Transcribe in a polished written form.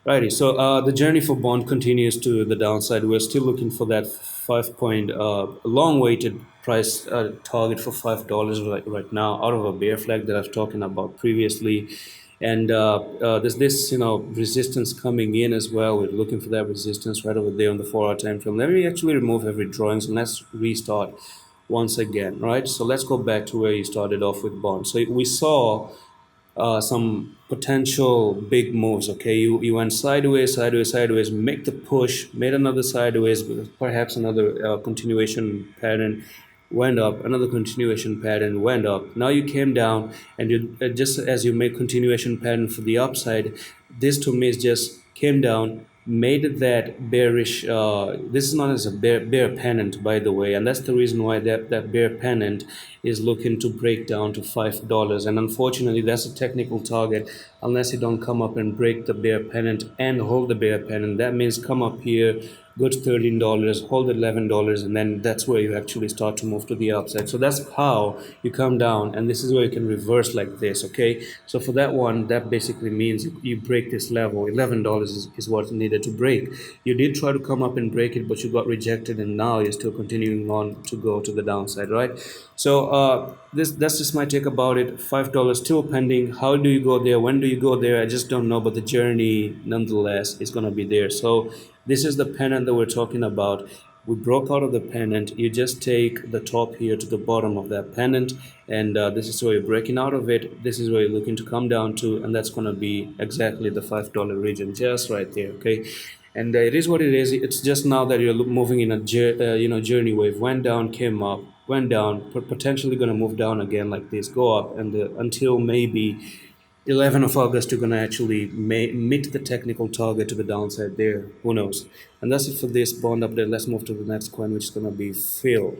Righty. So the journey for bond continues to the downside. We're still looking for that 5 point long-weighted price target for $5 right now, out of a bear flag that I've talking about previously, and there's this resistance coming in as well. We're looking for that resistance right over there on the 4-hour time frame. Let me actually remove every drawings and let's restart once again. Right. So let's go back to where you started off with bonds. So we saw some potential big moves. Okay, you went sideways, sideways, sideways, make the push, made another sideways, perhaps another continuation pattern went up, another continuation pattern went up. Now you came down, and you just as you make continuation pattern for the upside, this to me is just came down, made that bearish. This is known as a bear pennant, by the way, and that's the reason why that bear pennant is looking to break down to $5. And unfortunately, that's a technical target. Unless you don't come up and break the bear pennant and hold the bear pennant, that means come up here, go to $13, hold $11, and then that's where you actually start to move to the upside. So that's how you come down, and this is where you can reverse like this. Okay, so for that one, that basically means you break this level. $11 is what's needed to break. You did try to come up and break it, but you got rejected, and now you're still continuing on to go to the downside, right? So that's just my take about it. $5 still pending. How do you go there? When do you go there? I just don't know, but the journey nonetheless is gonna be there. So this is the pennant that we're talking about. We broke out of the pennant. You just take the top here to the bottom of that pennant, and this is where you're breaking out of it. This is where you're looking to come down to, and that's gonna be exactly the $5 region, just right there. Okay, and it is what it is. It's just now that you're moving in a journey wave. Went down, came up, went down, potentially going to move down again like this, go up, and until maybe 11th of August, you're going to actually meet the technical target to the downside there. Who knows? And that's it for this bond update. Let's move to the next coin, which is going to be Phil.